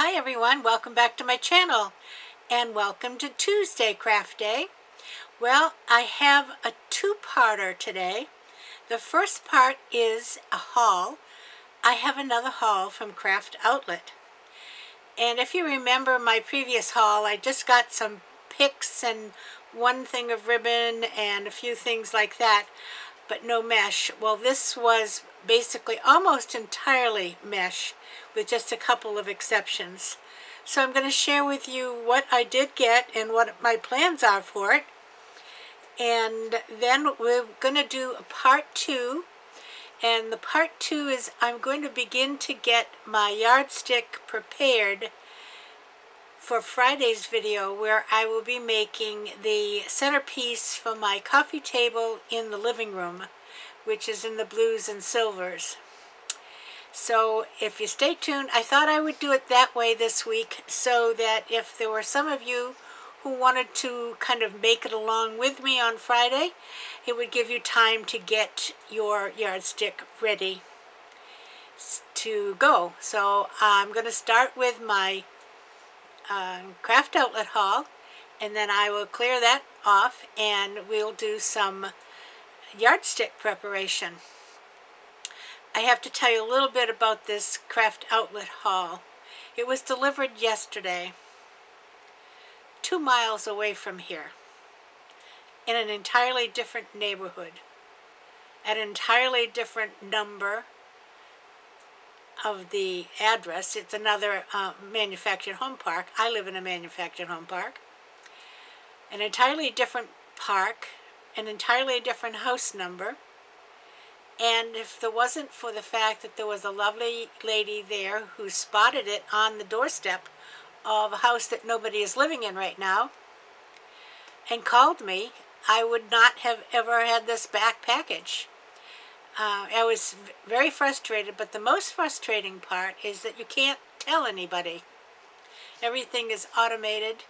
Hi everyone, welcome back to my channel and welcome to Tuesday Craft Day. Well, I have a two-parter today. The first part is a haul. I have another haul from Craftoutlet. And if you remember my previous haul, I just got some picks and one thing of ribbon and a few things like that, but no mesh. Well, this was basically almost entirely mesh with just a couple of exceptions. So I'm going to share with you what I did get and what my plans are for it. And then we're going to do a part two. And the part two is I'm going to begin to get my yardstick prepared for Friday's video, where I will be making the centerpiece for my coffee table in the living room, which is in the blues and silvers. So if you stay tuned, I thought I would do it that way this week so that if there were some of you who wanted to kind of make it along with me on Friday, it would give you time to get your yardstick ready to go. So I'm going to start with my Craftoutlet haul, and then I will clear that off and we'll do some yardstick preparation. I have to tell you a little bit about this Craftoutlet haul. It was delivered yesterday, 2 miles away from here, in an entirely different neighborhood, at an entirely different number of the address. It's another manufactured home park. I live in a manufactured home park. An entirely different park, an entirely different house number. And if it wasn't for the fact that there was a lovely lady there who spotted it on the doorstep of a house that nobody is living in right now and called me, I would not have ever had this back package. I was very frustrated, but the most frustrating part is that you can't tell anybody. Everything is automated,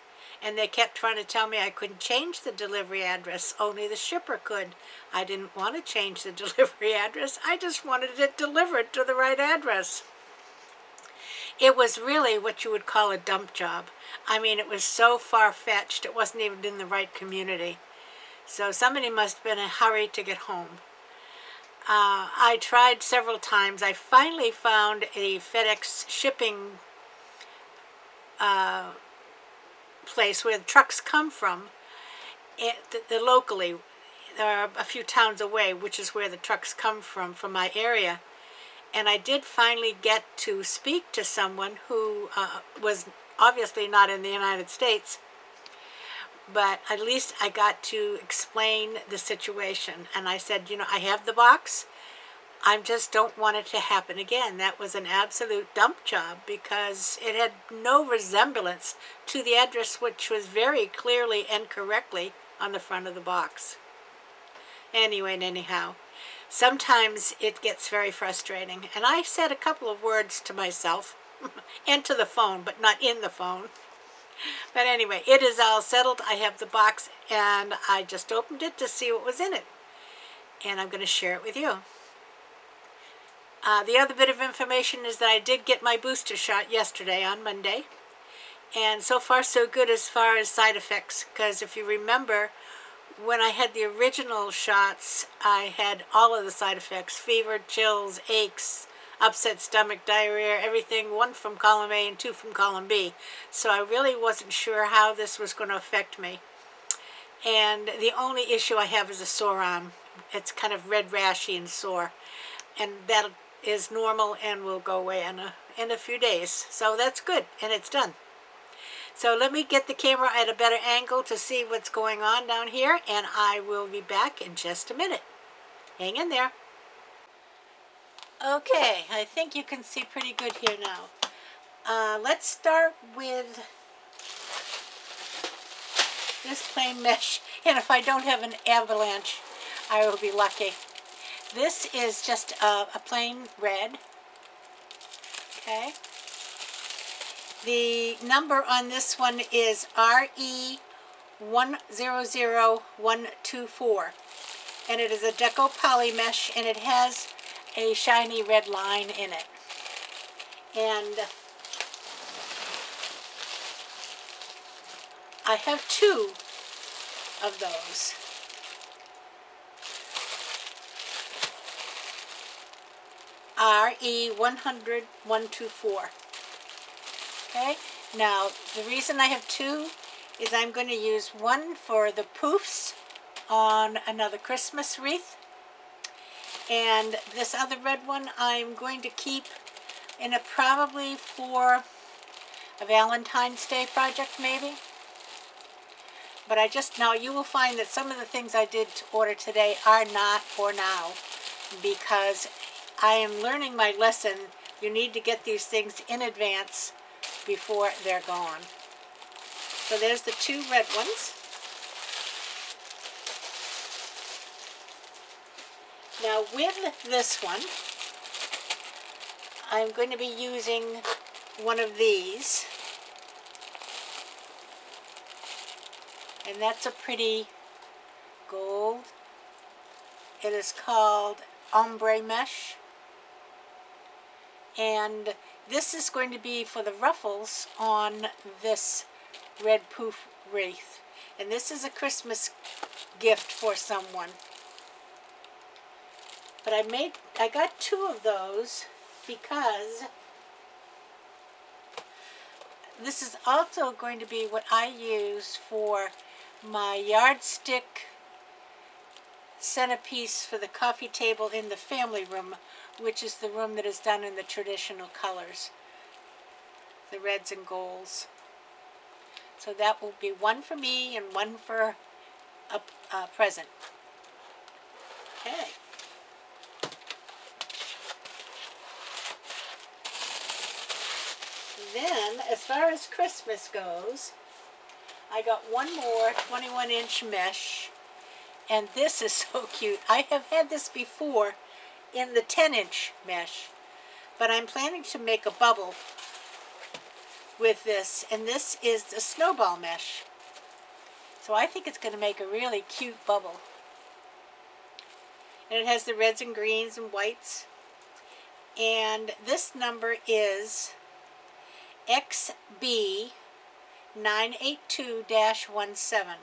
and they kept trying to tell me I couldn't change the delivery address. Only the shipper could. I didn't want to change the delivery address. I just wanted it delivered to the right address. It was really what you would call a dump job. I mean, it was so far-fetched, it wasn't even in the right community. So somebody must have been in a hurry to get home. I tried several times. I finally found a FedEx shipping place where the trucks come from, locally. There are a few towns away, which is where the trucks come from my area. And I did finally get to speak to someone who was obviously not in the United States, but at least I got to explain the situation. And I said, you know, I have the box. I just don't want it to happen again. That was an absolute dump job because it had no resemblance to the address, which was very clearly and correctly on the front of the box. Anyway and anyhow, sometimes it gets very frustrating. And I said a couple of words to myself and to the phone, but not in the phone. But anyway, it is all settled. I have the box and I just opened it to see what was in it. And I'm going to share it with you. The other bit of information is that I did get my booster shot yesterday on Monday. And so far so good as far as side effects, because if you remember, when I had the original shots, I had all of the side effects: fever, chills, aches, upset stomach, diarrhea, everything, 1 from column A and 2 from column B. So I really wasn't sure how this was going to affect me. And the only issue I have is a sore arm. It's kind of red, rashy, and sore. And that is normal and will go away in a few days. So that's good, and it's done. So let me get the camera at a better angle to see what's going on down here, and I will be back in just a minute. Hang in there. Okay, I think you can see pretty good here now. Let's start with this plain mesh, and if I don't have an avalanche, I will be lucky. This is just a plain red. Okay. The number on this one is RE100124, and it is a Deco Poly Mesh, and it has a shiny red line in it. And I have 2 of those. RE100-124. Okay, now the reason I have 2 is I'm going to use one for the poofs on another Christmas wreath, and this other red one I'm going to keep in it probably for a Valentine's Day project maybe. But now you will find that some of the things I did to order today are not for now, because I am learning my lesson. You need to get these things in advance before they're gone. So there's the 2 red ones. Now with this one, I'm going to be using one of these. And that's a pretty gold. It is called ombre mesh. And this is going to be for the ruffles on this red poof wreath. And this is a Christmas gift for someone. But I got 2 of those because this is also going to be what I use for my Yardstick centerpiece for the coffee table in the family room, which is the room that is done in the traditional colors, the reds and golds. So that will be one for me and one for a present. Okay. Then, as far as Christmas goes, I got one more 21-inch mesh, and this is so cute. I have had this before in the 10-inch mesh, but I'm planning to make a bubble with this, and this is the snowball mesh. So I think it's going to make a really cute bubble. And it has the reds and greens and whites. And this number is XB982-17.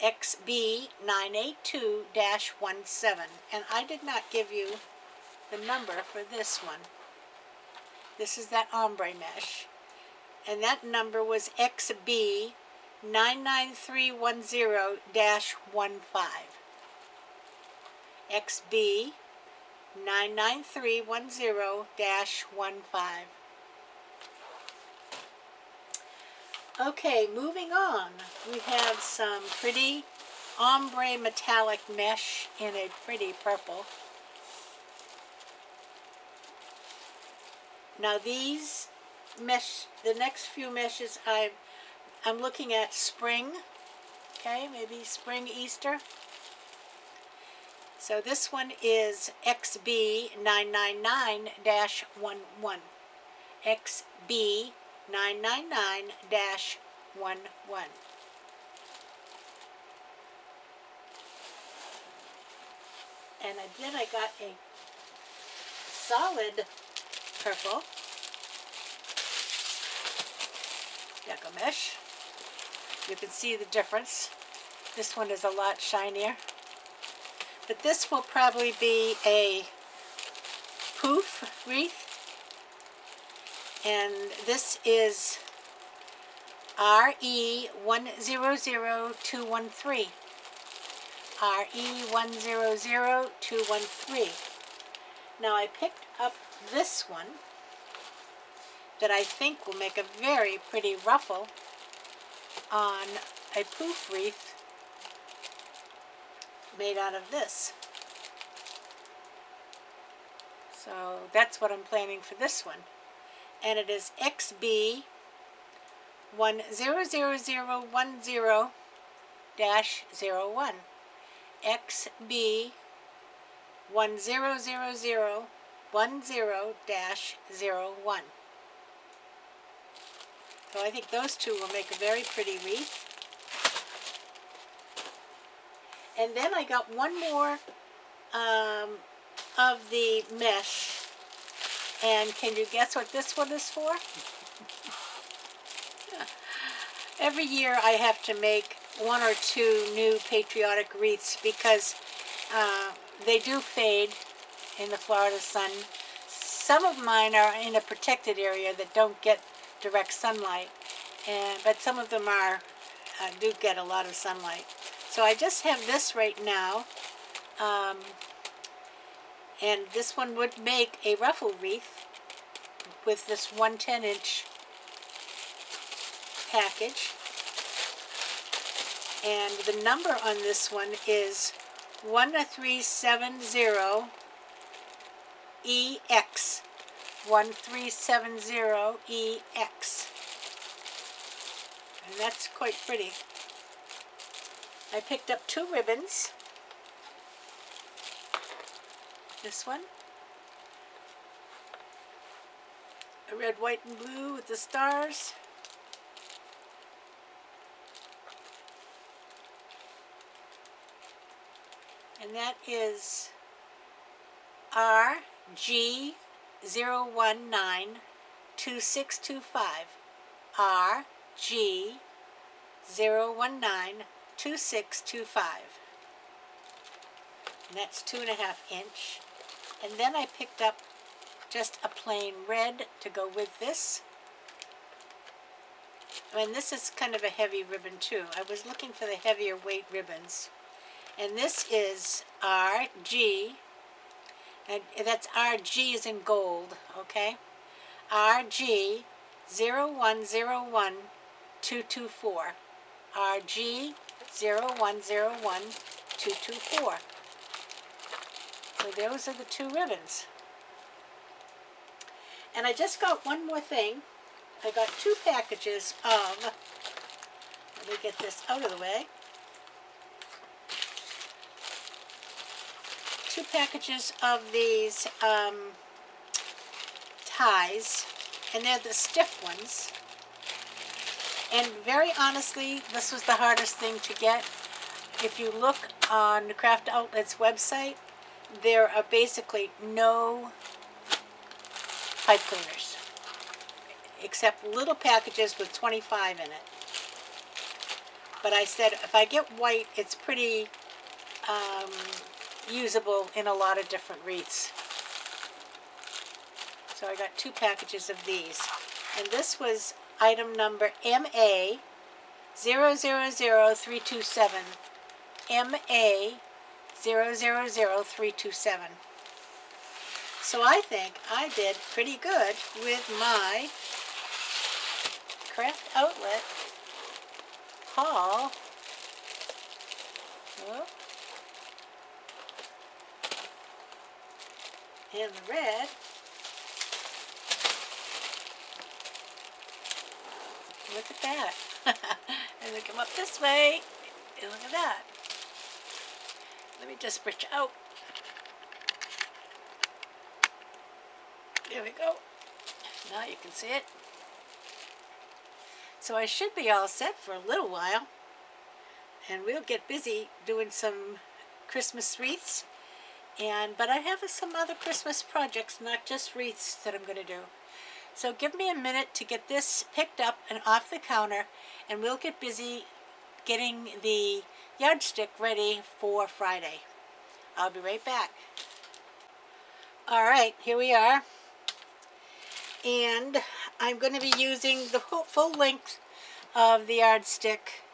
XB982-17. And I did not give you the number for this one. This is that ombre mesh. And that number was XB99310-15. XB99310-15. Okay, moving on. We have some pretty ombre metallic mesh in a pretty purple. Now these mesh, the next few meshes I'm looking at spring, okay, maybe spring, Easter. So this one is XB999-11. XB999-11. And then I got a solid purple deco mesh. You can see the difference. This one is a lot shinier. But this will probably be a poof wreath. And this is RE100213. RE100213. Now I picked up this one that I think will make a very pretty ruffle on a poof wreath made out of this. So that's what I'm planning for this one. And it is XB100010-01. XB100010-01. So I think those two will make a very pretty wreath. And then I got one more of the mesh. And can you guess what this one is for? Every year I have to make one or two new patriotic wreaths because they do fade in the Florida sun. Some of mine are in a protected area that don't get direct sunlight, but some of them are do get a lot of sunlight. So I just have this right now, and this one would make a ruffle wreath with this 1/10" package. And the number on this one is 1370EX. 1370EX. And that's quite pretty. I picked up 2 ribbons. This one. A red, white, and blue with the stars. And that is RG0192625. RG0192625. And that's 2.5 inch. And then I picked up just a plain red to go with this. And this is kind of a heavy ribbon too. I was looking for the heavier weight ribbons. And this is RG, and that's RG is in gold, okay? RG0101224. RG0101224. So those are the 2 ribbons. And I just got one more thing. I got 2 packages of, let me get this out of the way. 2 packages of these ties, and they're the stiff ones. And very honestly, this was the hardest thing to get. If you look on the Craftoutlet's website, there are basically no pipe cleaners, except little packages with 25 in it. But I said if I get white, it's pretty usable in a lot of different wreaths. So I got 2 packages of these. And this was item number MA000327. MA000327. So I think I did pretty good with my Craftoutlet haul. Oh. And the red. Look at that. And they come up this way. And look at that. Let me just bridge out. There we go. Now you can see it. So I should be all set for a little while. And we'll get busy doing some Christmas wreaths. But I have some other Christmas projects, not just wreaths, that I'm going to do. So give me a minute to get this picked up and off the counter, and we'll get busy getting the yardstick ready for Friday. I'll be right back. Alright, here we are. And I'm going to be using the full length of the yardstick.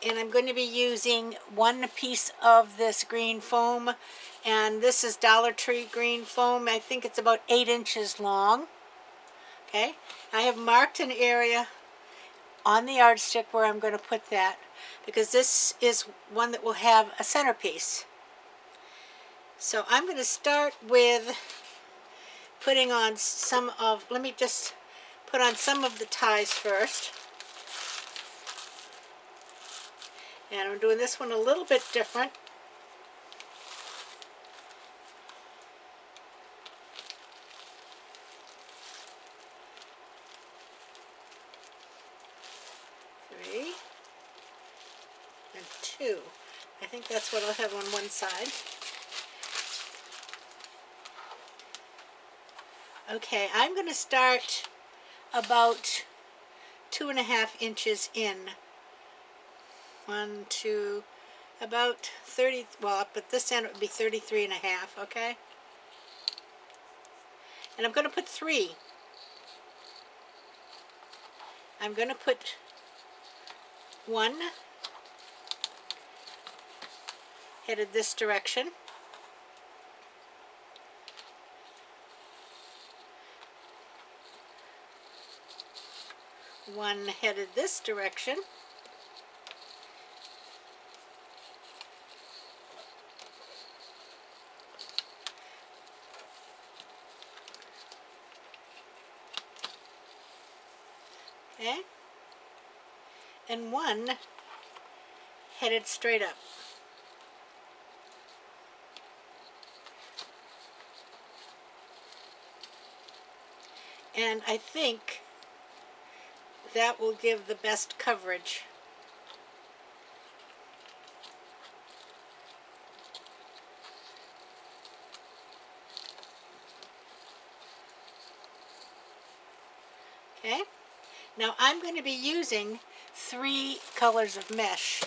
And I'm going to be using 1 piece of this green foam. And this is Dollar Tree green foam. I think it's about 8 inches long. Okay. I have marked an area on the yardstick where I'm going to put that, because this is one that will have a centerpiece. So I'm going to start with putting on some of, let me just put on some of the ties first. And I'm doing this one a little bit different. Three and 2. I think that's what I'll have on one side. Okay, I'm going to start about 2.5 inches in. 1, 2, about 30, well, up at this end it would be 33.5, okay? And I'm going to put 3. I'm going to put 1 headed this direction. One headed this direction. Okay? And 1 headed straight up. And I think that will give the best coverage. Okay? Now I'm going to be using 3 colors of mesh.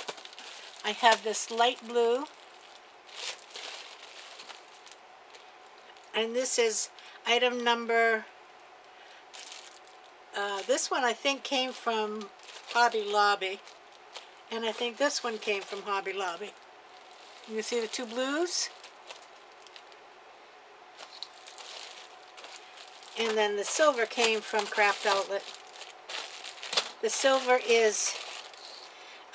I have this light blue, and this is item number, this one I think came from Hobby Lobby, and I think this one came from Hobby Lobby. You can see the 2 blues, and then the silver came from Craftoutlet. The silver is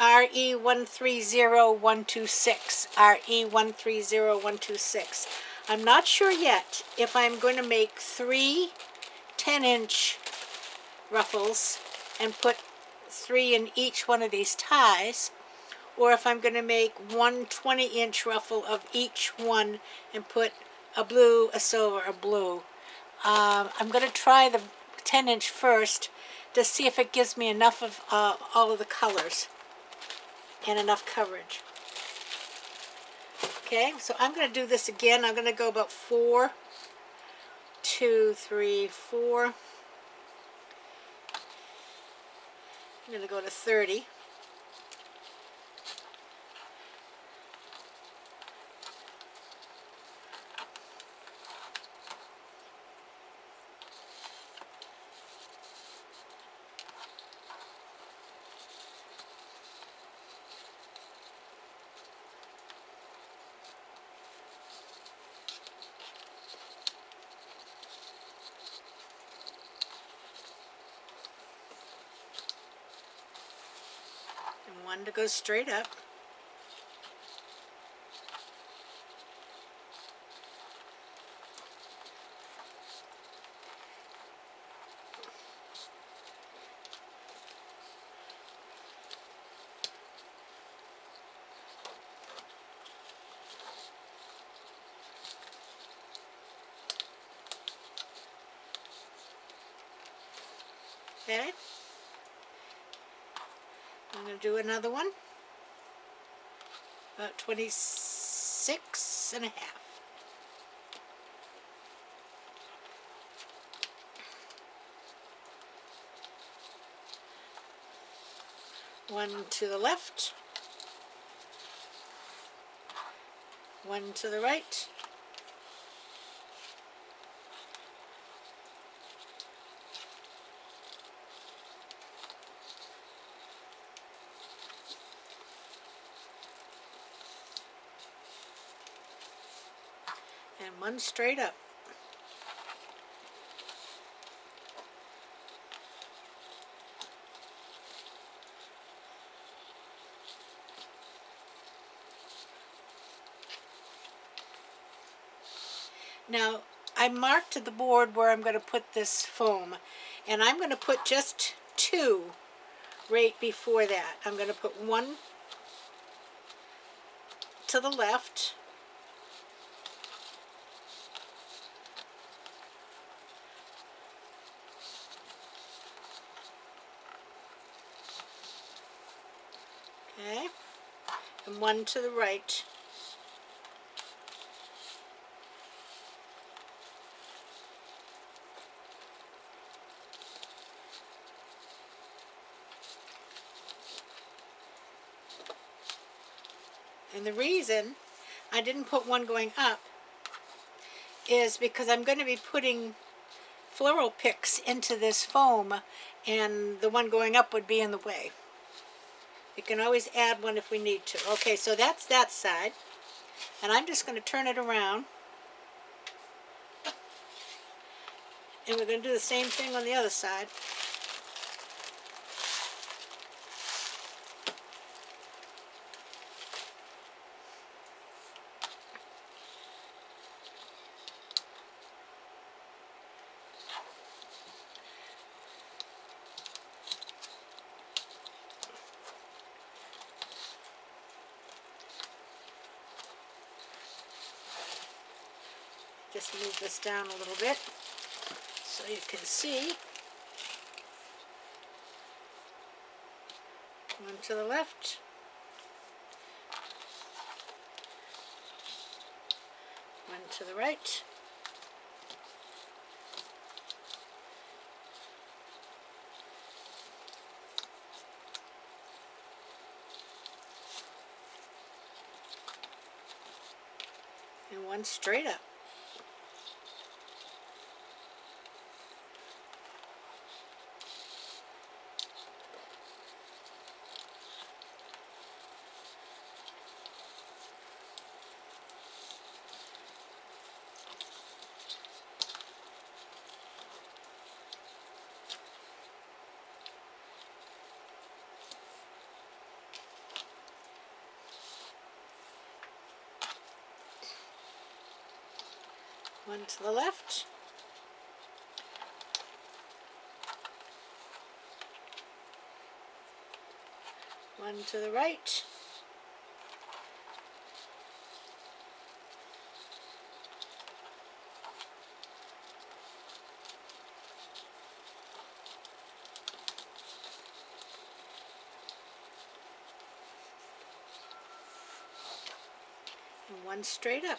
RE130126. RE130126. I'm not sure yet if I'm going to make 3 10-inch ruffles and put 3 in each one of these ties, or if I'm going to make 1 20-inch ruffle of each one and put a blue, a silver, a blue. I'm going to try the 10-inch first to see if it gives me enough of all of the colors and enough coverage. Okay, so I'm going to do this again. I'm going to go about 4, 2, 3, 4. I'm going to go to 30. And 1 to go straight up. Okay. I'm going to do another one. About 26.5. One to the left. 1 to the right. And 1 straight up. Now, I marked the board where I'm going to put this foam, and I'm going to put just 2 right before that. I'm going to put 1 to the left, okay, and 1 to the right. And the reason I didn't put one going up is because I'm going to be putting floral picks into this foam, and the one going up would be in the way. You can always add one if we need to. Okay, so that's that side. And I'm just going to turn it around. And we're going to do the same thing on the other side. Just move this down a little bit so you can see. One to the left. One to the right. And one straight up. One to the left. One to the right. And one straight up.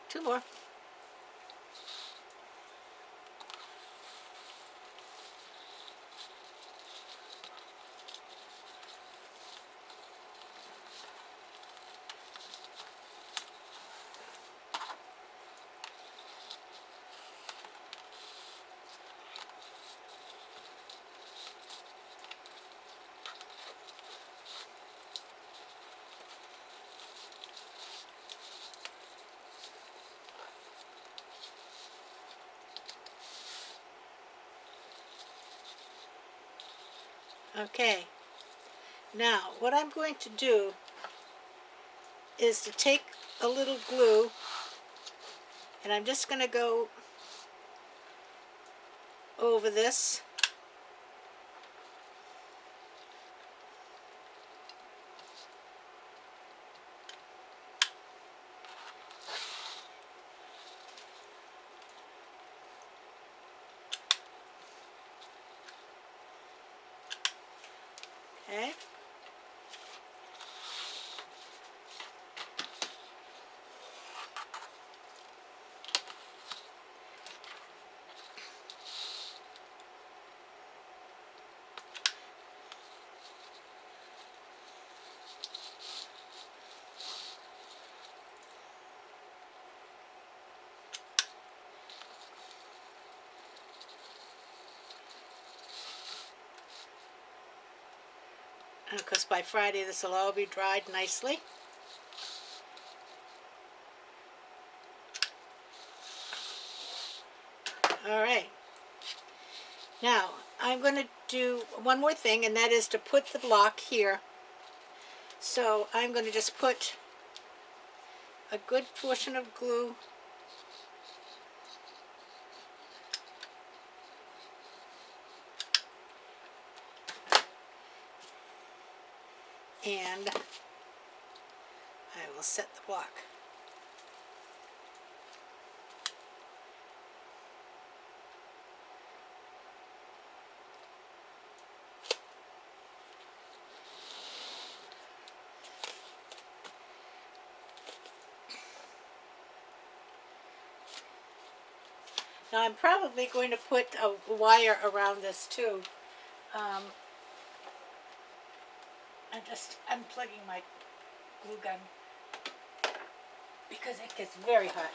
Two more. Okay, now what I'm going to do is to take a little glue, and I'm just going to go over this. Okay. because by Friday this will all be dried nicely. All right. Now, I'm going to do one more thing, and that is to put the block here. So I'm going to just put a good portion of glue and I will set the block. Now I'm probably going to put a wire around this too. I'm just unplugging my glue gun because it gets very hot.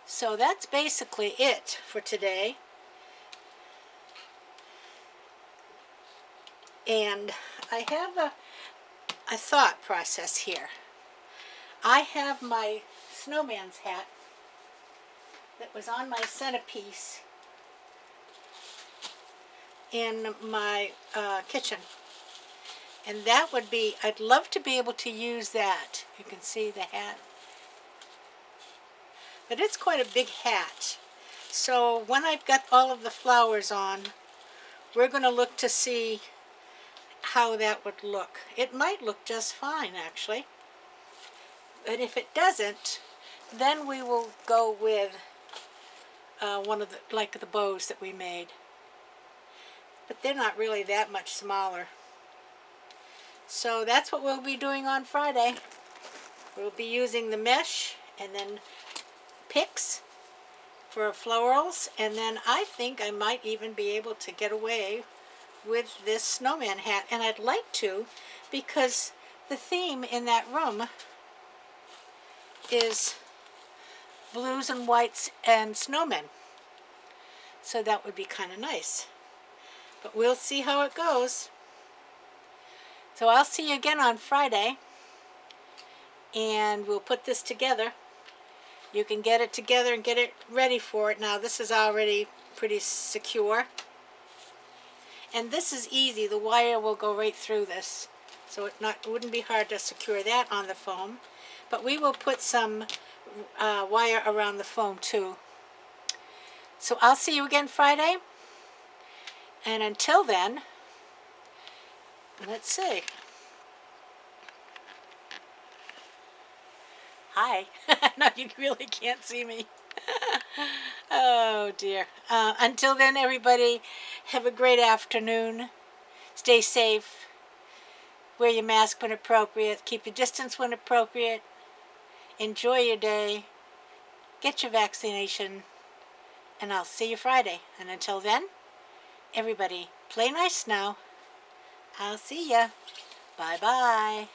So that's basically it for today. And I have a thought process here. I have my snowman's hat that was on my centerpiece in my kitchen. And that would be, I'd love to be able to use that. You can see the hat. But it's quite a big hat. So when I've got all of the flowers on, we're going to look to see how that would look. It might look just fine, actually. But if it doesn't, then we will go with one of the, like the bows that we made. But they're not really that much smaller. So that's what we'll be doing on Friday. We'll be using the mesh and then picks for florals, and then I think I might even be able to get away with this snowman hat, and I'd like to because the theme in that room is blues and whites and snowmen. So that would be kind of nice. But we'll see how it goes. So I'll see you again on Friday, and we'll put this together. You can get it together and get it ready for it. Now this is already pretty secure. And this is easy. The wire will go right through this. So it wouldn't be hard to secure that on the foam. But we will put some wire around the foam too. So I'll see you again Friday. And until then, let's see. Hi. No, you really can't see me. Oh dear. Until then, everybody, have a great afternoon. Stay safe. Wear your mask when appropriate. Keep your distance when appropriate. Enjoy your day. Get your vaccination. And I'll see you Friday. And until then, everybody, play nice now. I'll see ya. Bye-bye.